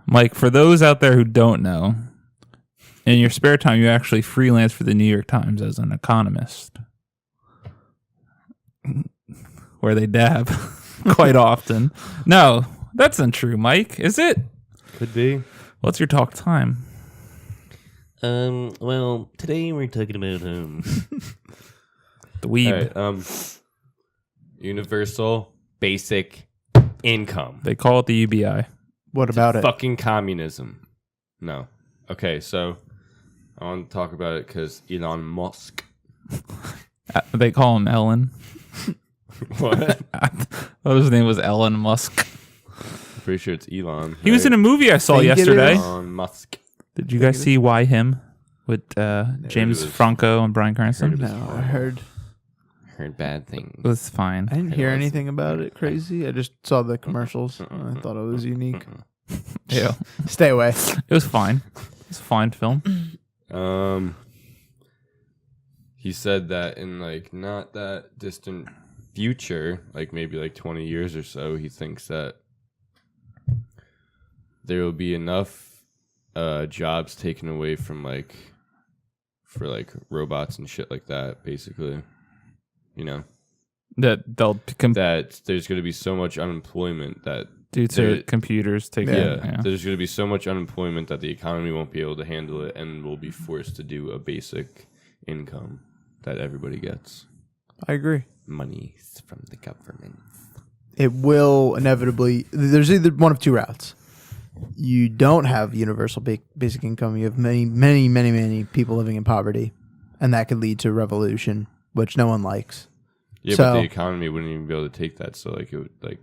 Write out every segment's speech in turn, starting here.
Mike, for those out there who don't know, in your spare time, you actually freelance for the New York Times as an economist, where they dab quite often. No, that's untrue, Mike. Is it? Could be. What's your talk time? Well, today we're talking about The weeb. all right, universal basic income. They call it the UBI. What about it? Fucking communism. No. Okay, so I want to talk about it because Elon Musk. They call him Ellen. What? His name was Elon Musk. I'm pretty sure it's Elon. He was in a movie I saw Think it yesterday. is? Elon Musk. Did you guys see Why Him with James it was- Franco and Bryan Cranston? Heard it. No, I heard. Heard bad things. It was fine. I didn't hear was- anything about it crazy. I just saw the commercials. And I thought it was unique. Yeah, Stay away. it was fine. It's a fine film. He said that in like not that distant future, like maybe like 20 years or so, he thinks that there will be enough jobs taken away from like for like robots and shit like that, basically. You know, That they'll become that there's going to be so much unemployment that due to there- computers taking. yeah, there's going to be so much unemployment that the economy won't be able to handle it, and we'll be forced to do a basic income that everybody gets. I agree. Money from the government. It will inevitably. There's either one of two routes. You don't have universal basic income. You have many people living in poverty, and that could lead to revolution, which no one likes. Yeah, So- but the economy wouldn't even be able to take that. So like it would like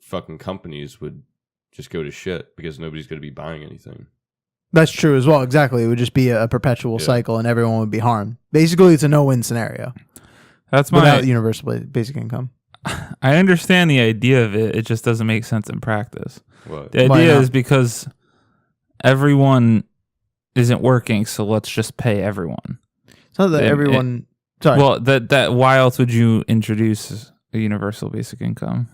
fucking companies would just go to shit because nobody's going to be buying anything. That's true as well. Exactly. It would just be a perpetual cycle, and everyone would be harmed. Basically, it's a no-win scenario That's without my. universal basic income. I understand the idea of it. It just doesn't make sense in practice. What? The Why idea not? is because everyone isn't working, so let's just pay everyone. It's not that It- everyone. Sorry. Well, that why else would you introduce a universal basic income?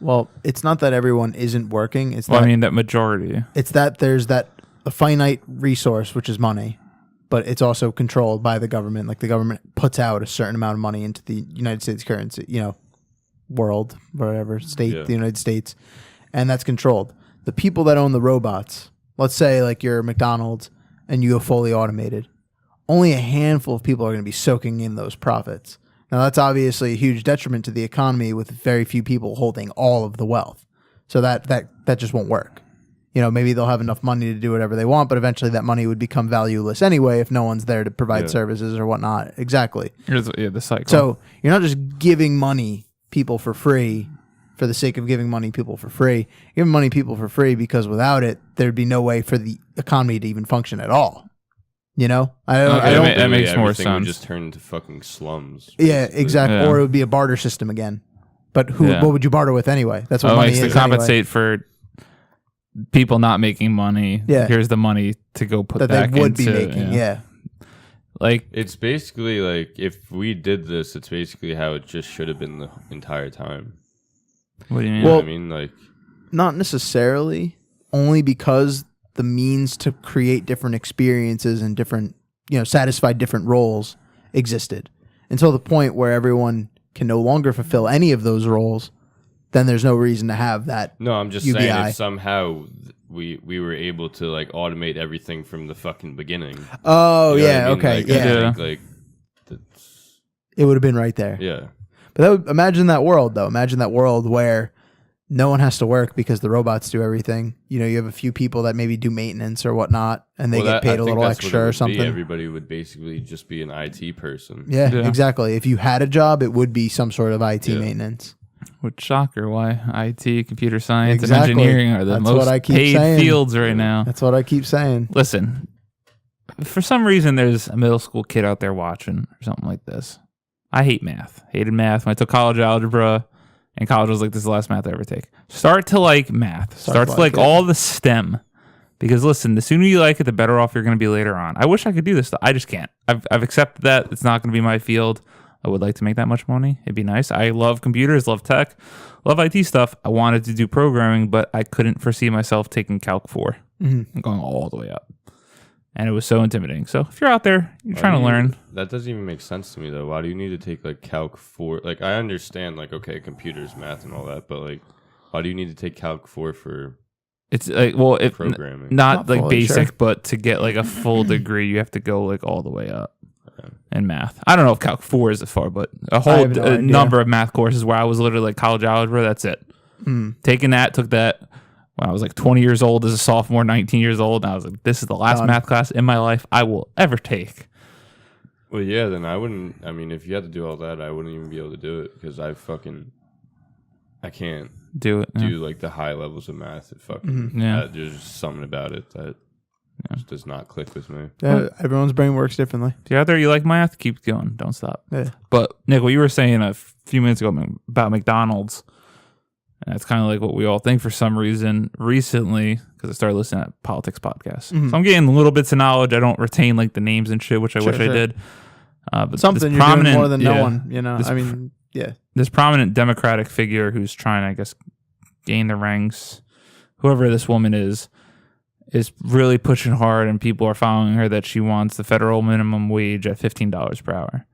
Well, it's not that everyone isn't working. It's Well, that I mean that majority. it's that there's a finite resource, which is money, but it's also controlled by the government. Like the government puts out a certain amount of money into the United States currency, world, whatever, state, Yeah. the United States, and that's controlled. The people that own the robots, let's say like you're McDonald's and you go fully automated, only a handful of people are going to be soaking in those profits. Now that's obviously a huge detriment to the economy with very few people holding all of the wealth. So that just won't work. Maybe they'll have enough money to do whatever they want, but eventually that money would become valueless anyway if no one's there to provide services or whatnot. Exactly. Here's the cycle. So you're not just giving money people for free for the sake of giving money people for free. You're giving money people for free because without it, there'd be no way for the economy to even function at all. I don't. That makes more Everything would sense. just turn into fucking slums. Yeah, basically. exactly. Yeah. Or it would be a barter system again. But Yeah. what would you barter with anyway? That's what Oh, money it's is to anyway. compensate for people not making money. Yeah. Here's the money to go put that back they would be into, making. Yeah. Like It's basically like if we did this, it's basically how it just should have been the entire time. what do you mean? You know Well- what I mean? Like, Not necessarily, only because the means to create different experiences and different, satisfy different roles existed until the point where everyone can no longer fulfill any of those roles. Then there's no reason to have that. no, I'm just UBI. saying if somehow we were able to like automate everything from the fucking beginning. Oh, You know what yeah. I mean? Okay. Like, Yeah. I think, like, that's, It would have been right there. yeah. But imagine that world, though. Imagine that world where no one has to work because the robots do everything. You have a few people that maybe do maintenance or whatnot, and they Well, get that- I paid a think little that's what it extra or would be. something. Everybody would basically just be an IT person. Yeah, Yeah. exactly. If you had a job, it would be some sort of IT Yeah. maintenance. Which shocker? Why IT, computer science, Exactly. and engineering are the That's most what I keep paid saying. fields right now? That's what I keep saying. Listen, for some reason, there's a middle school kid out there watching or something like this. I hate math. Hated math. When I took college algebra, and college was like, this is the last math I ever take. Start to like math. Start to like it. all the STEM. Because listen, the sooner you like it, the better off you're going to be later on. I wish I could do this. I just can't. I've accepted that. It's not going to be my field. I would like to make that much money. It'd be nice. I love computers, love tech, love IT stuff. I wanted to do programming, but I couldn't foresee myself taking Calc 4 and going all the way up. And it was so intimidating. So if you're out there, you're trying to learn. That doesn't even make sense to me, though. Why do you need to take, like, Calc 4? Like, I understand, like, okay, computers, math, and all that, but, like, why do you need to take Calc 4 for It's like, well, if programming? not like fully basic, sure. but to get like a full degree, you have to go like all the way up in math. I don't know if Calc 4 is as far, but a whole have no idea. number of math courses where I was literally like college algebra. That's it. Taking that, took that when I was like 20 years old as a sophomore, 19 years old. And I was like, this is the last Done. math class in my life I will ever take. Well, yeah, then I wouldn't. I mean, if you had to do all that, I wouldn't even be able to do it because I can't Do it. do like the high levels of math. It fucking there's just something about it that just does not click with me. Yeah, everyone's brain works differently. If you're out there, you like math, keep going. Don't stop. Yeah. But Nick, what you were saying a few minutes ago about McDonald's, and that's kind of like what we all think for some reason recently, because I started listening to politics podcasts. So I'm getting little bits of knowledge. I don't retain like the names and shit, which I wish I did. But Something you're doing more than no one, you know. I mean, yeah. This prominent Democratic figure who's trying, I guess, gain the ranks, whoever this woman is really pushing hard, and people are following her that she wants the federal minimum wage at $15 per hour.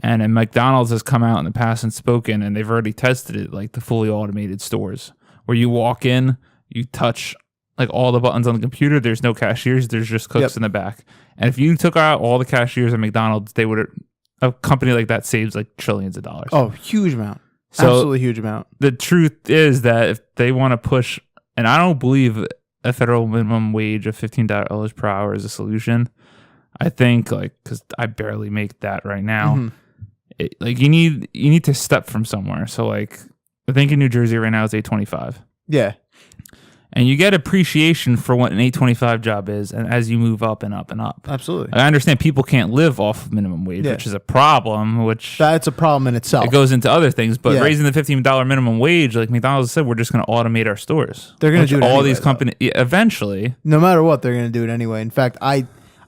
And McDonald's has come out in the past and spoken, and they've already tested it, like the fully automated stores, where you walk in, you touch like all the buttons on the computer. There's no cashiers. There's just cooks in the back. And if you took out all the cashiers at McDonald's, they would. A company like that saves like trillions of dollars. Oh, huge amount. So Absolutely huge amount. the truth is that if they want to push, and I don't believe a federal minimum wage of $15 per hour is a solution. I think like, because I barely make that right now, like you need to step from somewhere. So like, I think in New Jersey right now it's $8.25. Yeah. And you get appreciation for what an $8.25 job is, and as you move up and up and up. Absolutely. I understand people can't live off of minimum wage, which is a problem, which That's a problem in itself. it goes into other things. But raising the $15 minimum wage, like McDonald's said, we're just going to automate our stores. They're going to do it all anyway, these companies eventually. No matter what, they're going to do it anyway. In fact, I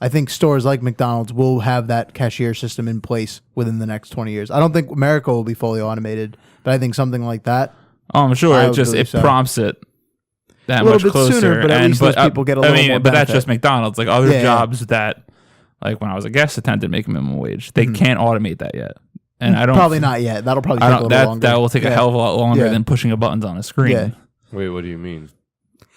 think stores like McDonald's will have that cashier system in place within the next 20 years. I don't think America will be fully automated, but I think something like that. Oh, I'm sure I it would just believe so. prompts it that A little much bit closer. sooner, but at least those people get a little more but that's benefit. just McDonald's. Like other Yeah. jobs that, like when I was a guest attendant making minimum wage, they can't automate that yet. And I don't Probably not yet. That'll probably take a little longer. That will take a hell of a lot longer than pushing a buttons on a screen. Yeah. Wait, what do you mean?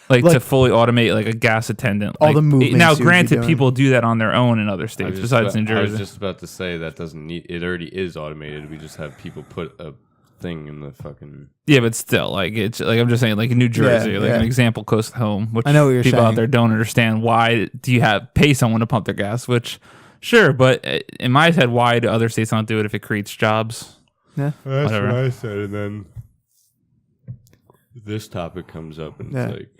Like Like- to fully automate like a gas attendant. All like, the movements Now, you would be granted, doing. people do that on their own in other states besides New I was Jersey. just about to say that doesn't need. It already is automated. We just have people put a thing in the fucking. Yeah, but still, like it's like I'm just saying, like in New Jersey, like yeah. an example close to home, which I know what you're people out saying. there don't understand. Why do you pay someone to pump their gas? Which, sure, but in my head, why do other states not do it if it creates jobs? Yeah. That's Whatever. what I said, and then this topic comes up, and it's like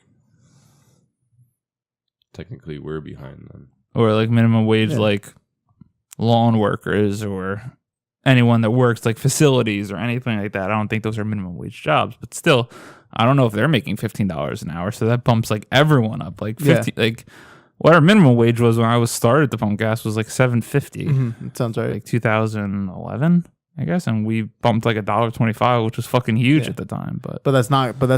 technically we're behind them. Or like minimum wage, like lawn workers or anyone that works like facilities or anything like that. I don't think those are minimum wage jobs, but still, I don't know if they're making $15 an hour. So that bumps like everyone up. Like 50, like what our minimum wage was when I was started to pump gas was like $7.50. It sounds right. Like 2011, I guess, and we bumped like $1.25, which was fucking huge at the time. But But that's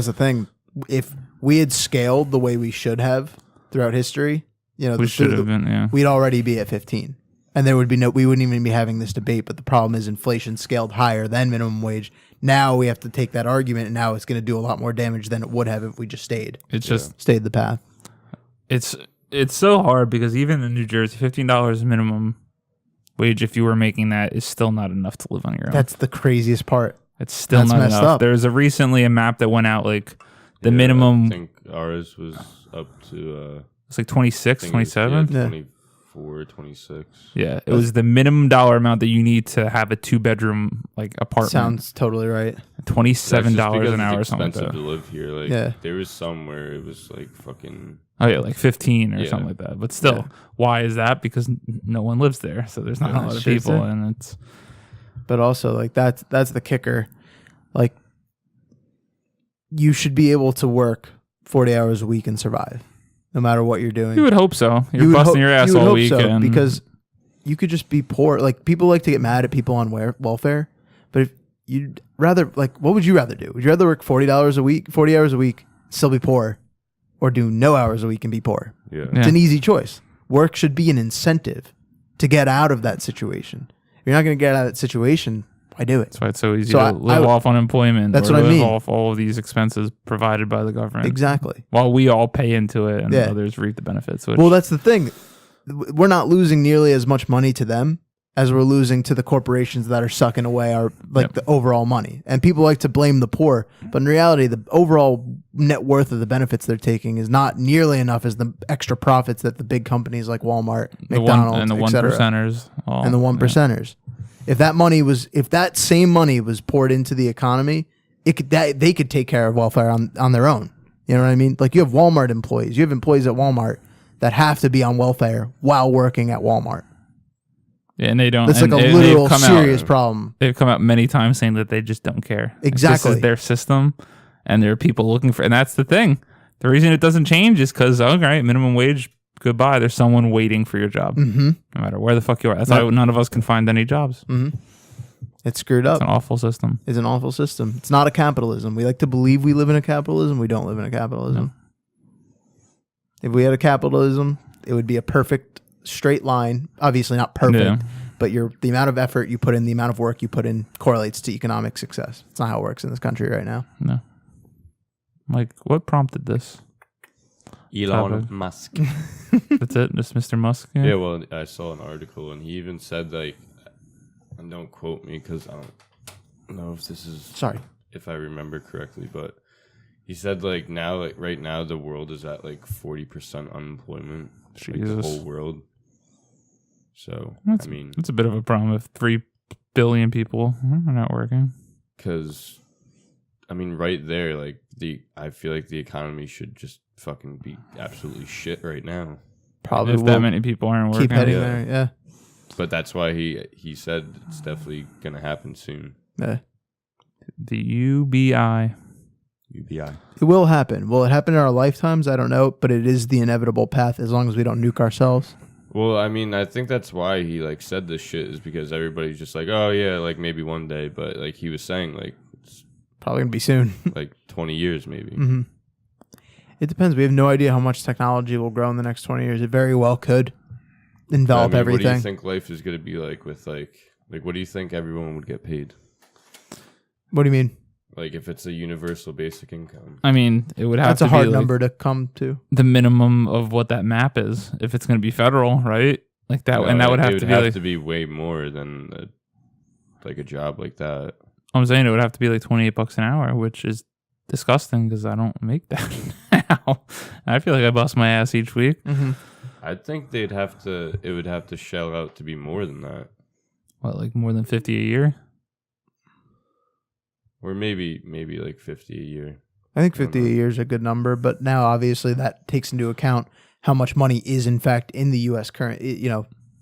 the thing. If we had scaled the way we should have throughout history, you know, we should have been, we'd already be at 15. And there would be we wouldn't even be having this debate. But the problem is inflation scaled higher than minimum wage. Now we have to take that argument, and now it's going to do a lot more damage than it would have if we just stayed the path. It's so hard because even in New Jersey, $15 minimum wage, if you were making that, is still not enough to live on your own. That's the craziest part. It's still That's not messed enough. up. There's recently a map that went out like the I minimum. think ours was up to. It's like 26, 27. 24, 26. Yeah, it was the minimum dollar amount that you need to have a 2-bedroom like apartment. Sounds totally right. $27 an hour or something like Expensive that. to live here. Like there was somewhere it was like fucking. Oh yeah, like 15 or something like that. But still, why is that? Because no one lives there, so there's not a lot of people, and it's. But also, like that's the kicker. Like, you should be able to work 40 hours a week and survive, no matter what you're doing. You would hope so. You're busting your ass all week, and because you could just be poor. Like people like to get mad at people on welfare, but if you'd rather like, what would you rather do? Would you rather work $40 a week, 40 hours a week, still be poor, or do no hours a week and be poor? Yeah. It's an easy choice. Work should be an incentive to get out of that situation. If you're not going to get out of that situation, why do it? That's why it's so easy to live off unemployment. That's or what I live mean. off all of these expenses provided by the government. Exactly. While we all pay into it and Yeah. others reap the benefits. Which, Well, that's the thing. We're not losing nearly as much money to them as we're losing to the corporations that are sucking away our the overall money. And people like to blame the poor, but in reality, the overall net worth of the benefits they're taking is not nearly enough as the extra profits that the big companies like Walmart, McDonald's, and the one percenters, and the 1%ers. If that same money was poured into the economy, they could take care of welfare on their own. You know what I mean? Like you have Walmart employees, you have employees at Walmart that have to be on welfare while working at Walmart. Yeah, and they don't. That's like a literal serious problem. They've come out many times saying that they just don't care. Exactly. This is their system, and there are people looking for. And that's the thing. The reason it doesn't change is because minimum wage. Goodbye. There's someone waiting for your job, no matter where the fuck you are. That's why none of us can find any jobs. It's screwed up. It's an awful system. It's an awful system. It's not a capitalism. We like to believe we live in a capitalism. We don't live in a capitalism. No. If we had a capitalism, it would be a perfect straight line. Obviously not perfect, but the amount of effort you put in, the amount of work you put in correlates to economic success. It's not how it works in this country right now. No. Like, what prompted this? Elon Musk. That's it? Just Mr. Musk? Yeah, well, I saw an article, and he even said, like, and don't quote me because I don't know if this is... Sorry. If I remember correctly, but he said, like, now, like, right now, the world is at, like, 40% unemployment. Like, the whole world. So, That's a bit of a problem if 3 billion people are not working. Because, right there, like, I feel like the economy should just fucking be absolutely shit right now. Probably if that many people aren't working. Keep heading there, yeah. But that's why he said it's definitely gonna happen soon. Yeah. The UBI. UBI. It will happen. Will it happen in our lifetimes? I don't know, but it is the inevitable path as long as we don't nuke ourselves. Well, I think that's why he like said this shit is because everybody's just like, oh yeah, like maybe one day, but like he was saying, like it's probably gonna be soon, like 20 years maybe. Mm-hmm. It depends. We have no idea how much technology will grow in the next 20 years. It very well could envelop everything. What do you think life is going to be like with like what do you think everyone would get paid? What do you mean? Like if it's a universal basic income. It would have That's to be a hard like number to come to. the minimum of what that map is. If it's going to be federal, right? Like that, and that would have to be way more than like a job like that. I'm saying it would have to be like $28 an hour, which is disgusting because I don't make that now. I feel like I bust my ass each week. Mm-hmm. I think it would have to shell out to be more than that. What, like more than 50 a year? Or maybe like 50 a year. I think 50 a year is a good number, but now obviously that takes into account how much money is in fact in the U.S. current,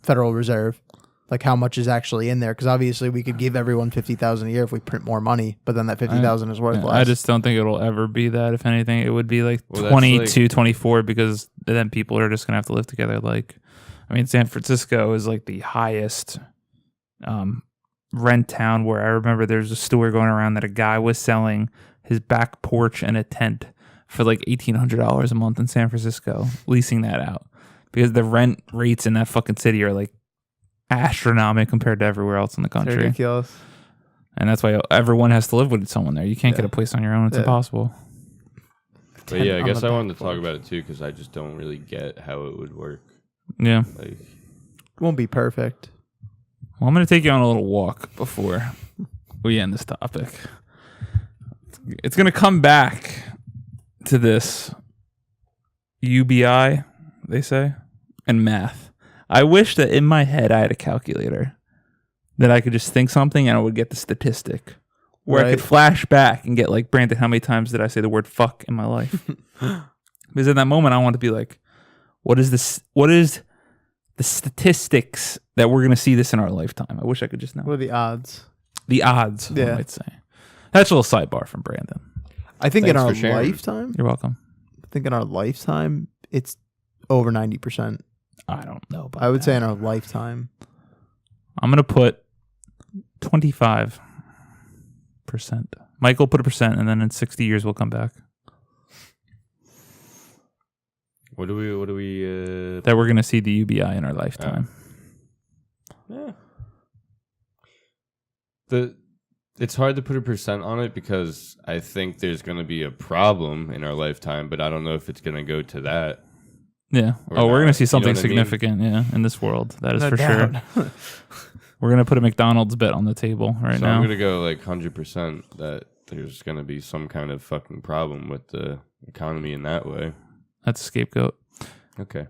Federal Reserve. Like how much is actually in there? Because obviously we could give everyone $50,000 a year if we print more money, but then that $50,000 is worth less. I just don't think it'll ever be that. If anything, it would be like 22, 24, because then people are just gonna have to live together. Like, San Francisco is like the highest rent town. Where I remember there's a story going around that a guy was selling his back porch and a tent for like $1,800 a month in San Francisco, leasing that out because the rent rates in that fucking city are like astronomical compared to everywhere else in the country. It's ridiculous. And that's why everyone has to live with someone there. You can't get a place on your own. It's impossible. But yeah, I guess I wanted to talk about it too because I just don't really get how it would work. Yeah. It won't be perfect. Well, I'm going to take you on a little walk before we end this topic. It's going to come back to this UBI, they say, and math. I wish that in my head I had a calculator that I could just think something and I would get the statistic. Where I could flash back and get like, Brandon, how many times did I say the word fuck in my life? Because in that moment I want to be like, what is the statistics that we're going to see this in our lifetime? I wish I could just know. What are the odds? The odds, I might say. That's a little sidebar from Brandon. I think in our lifetime. You're welcome. I think in our lifetime, it's over 90%. I don't know about I would say in our lifetime. I'm going to put 25%. Michael put a percent, and then in 60 years we'll come back. What do we that we're going to see the UBI in our lifetime. Yeah. It's hard to put a percent on it because I think there's going to be a problem in our lifetime, but I don't know if it's going to go to that. Yeah. Or we're not. going to see something You know what I mean? significant, in this world. That is No for doubt. sure. We're going to put a McDonald's bet on the table right So now. I'm going to go like 100% that there's going to be some kind of fucking problem with the economy in that way. That's a scapegoat. Okay.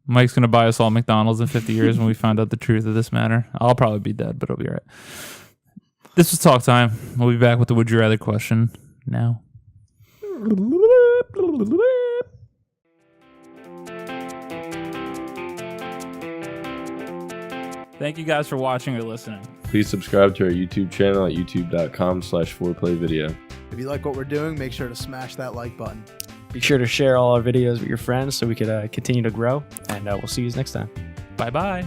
Mike's going to buy us all McDonald's in 50 years when we find out the truth of this matter. I'll probably be dead, but I'll be all right. This was Talk Time. We'll be back with the Would You Rather question now. Thank you guys for watching or listening. Please subscribe to our YouTube channel at youtube.com/4playvideo. If you like what we're doing, make sure to smash that like button. Be sure to share all our videos with your friends so we could continue to grow. And we'll see you next time. Bye-bye.